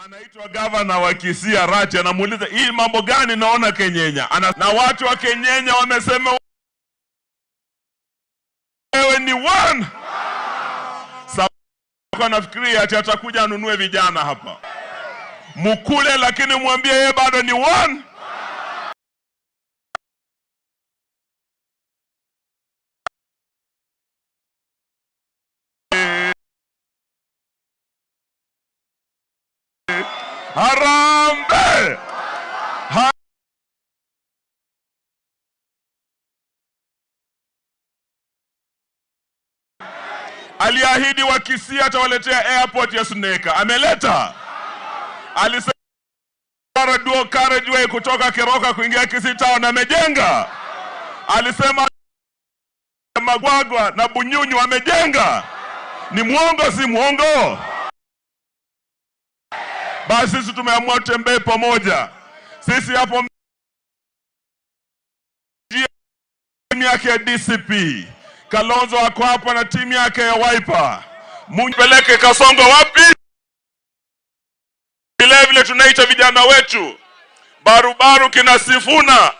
Anaitwa gavana wa Kisii Arati, anamuuliza hii mambo gani naona Kenyenya. Na watu wa Kenyenya wamesema wewe ni one. Sababu nafikiria ati atakuja anunue vijana hapa. Mukule lakini mwambie yeye bado ni one. Harambe! Aliahidi wa Kisii atawaletea airport ya Suneka. Ameleta. Alisema dual carriageway kutoka Keroka kuingia Kisii town, amejenga. Alisema Magwagwa na Bunyunyu amejenga. Ni muongo si muongo? Basi sisi tumeamua tutembee pamoja. Sisi hapo timu yake ya DCP, Kalonzo wako hapa na timu yake ya Wiper. Mpeleke Kasongo wapi? Vile tunaita vijana wetu barubaru, kina Sifuna,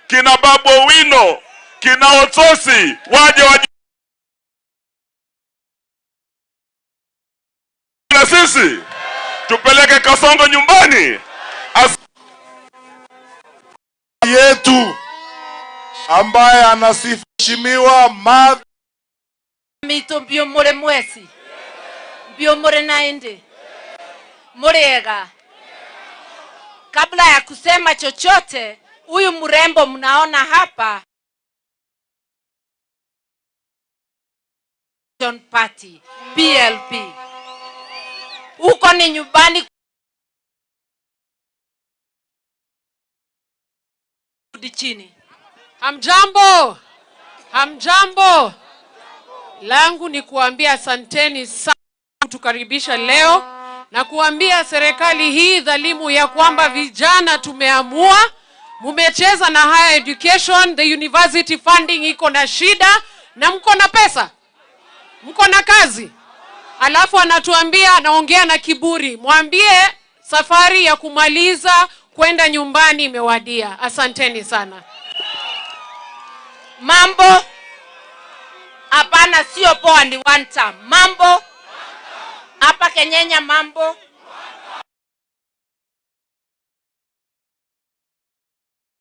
kina Babu Owino, kina Otosi, waje na sisi tupeleke Kasongo nyumbani. Yetu ambaye anasifishimiwa mito mbio mure mwesi mbio mure naende murega. Kabla ya kusema chochote, huyu mrembo mnaona hapa Party PLP, uko ni nyumbani chini. Hamjambo, hamjambo. Langu ni kuambia asanteni sana kutukaribisha leo na kuambia serikali hii dhalimu ya kwamba vijana tumeamua, mumecheza na higher education, the university funding iko na shida na mko na pesa, mko na kazi. Alafu anatuambia, anaongea na kiburi. Mwambie safari ya kumaliza kwenda nyumbani imewadia. Asanteni sana. Mambo hapana, sio poa, ni one time. Mambo hapa Kenyenya, mambo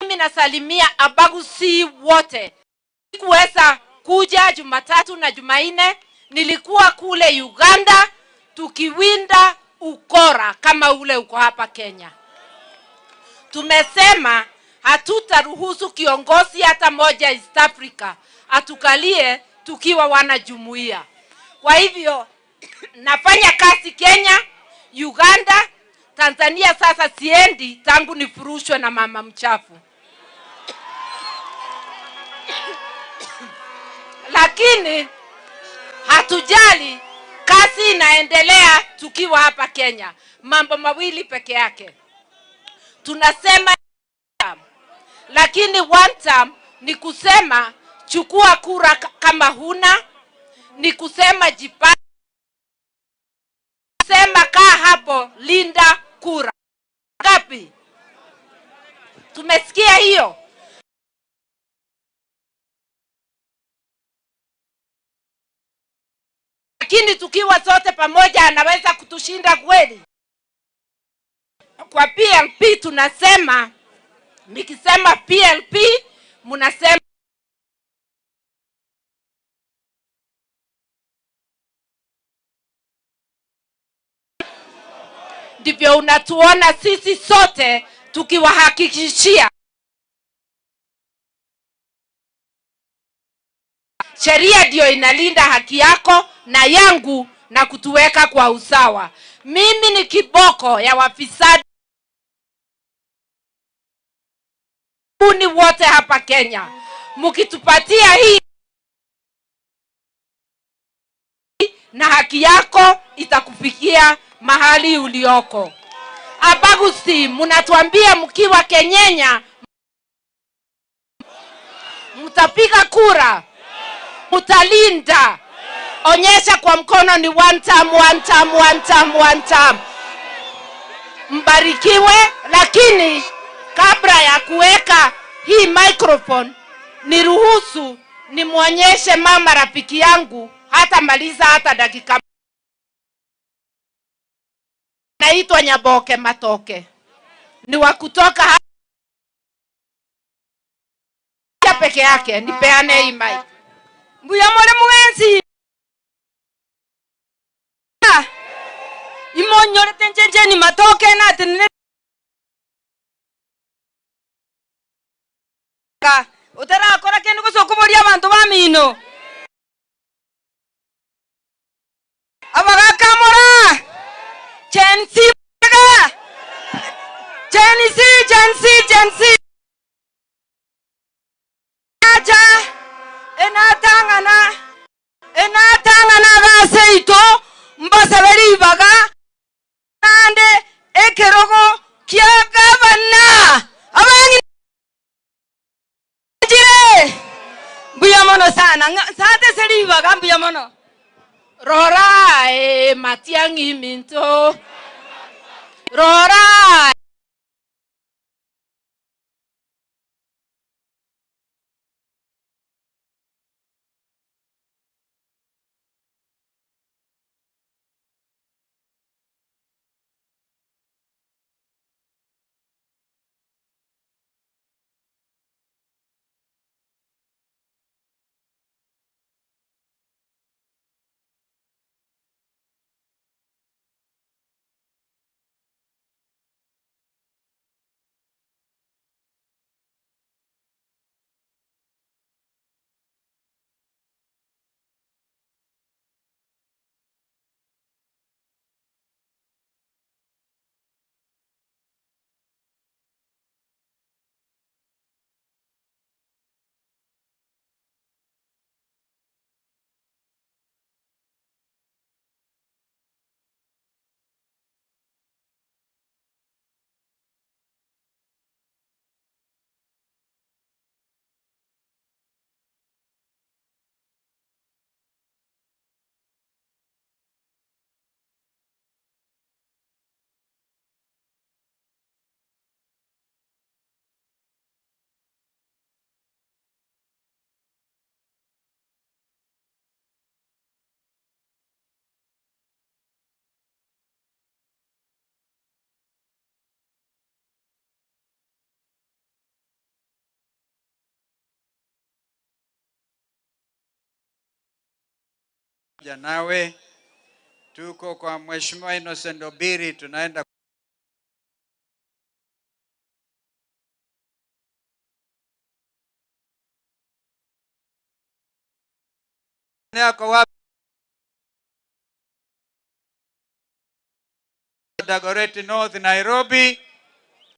mimi nasalimia abaguzi wote. Sikuweza kuja Jumatatu na Jumanne, nilikuwa kule Uganda tukiwinda ukora kama ule uko hapa Kenya. Tumesema hatutaruhusu kiongozi hata moja East Africa atukalie tukiwa wanajumuiya. Kwa hivyo nafanya kazi Kenya, Uganda, Tanzania. Sasa siendi tangu nifurushwe na mama mchafu. Lakini hatujali, kazi inaendelea tukiwa hapa Kenya. Mambo mawili peke yake tunasema, lakini one term ni kusema chukua kura kama huna, ni kusema jipanga, sema kaa hapo linda kura. Ngapi? Tumesikia hiyo? Lakini tukiwa sote pamoja anaweza kutushinda kweli? Kwa PLP tunasema, nikisema PLP mnasema ndivyo unatuona sisi sote tukiwahakikishia sheria ndio inalinda haki yako na yangu na kutuweka kwa usawa. Mimi ni kiboko ya wafisadi ni wote hapa Kenya. Mkitupatia hii na haki yako itakufikia mahali ulioko. Abaguzi, mnatuambia mkiwa Kenyenya mtapiga kura, mtalinda. Onyesha kwa mkono ni one term, one term, one term, one term. mbarikiwe. Lakini kabla ya kuweka hii microphone, niruhusu nimwonyeshe mama rafiki yangu, hata maliza hata dakika. Naitwa Nyaboke Matoke, ni wa kutoka hapa peke yake. Nipeane hii mic. Mbuya mole mwenzi imonyore tenjenje ni Matoke na tenene utara akora kenu kusokuboria abantu bamino abagakamora Jensi aja enatangana gaseito mbasaberi baga nande ekerogo kia gavana abangi jire mbuya mono sana sate seri baga mbuya mono rora matiangi minto rora Nawe tuko kwa Mheshimiwa Innocent Obiri, tunaenda yako wapi? Dagoretti North, Nairobi.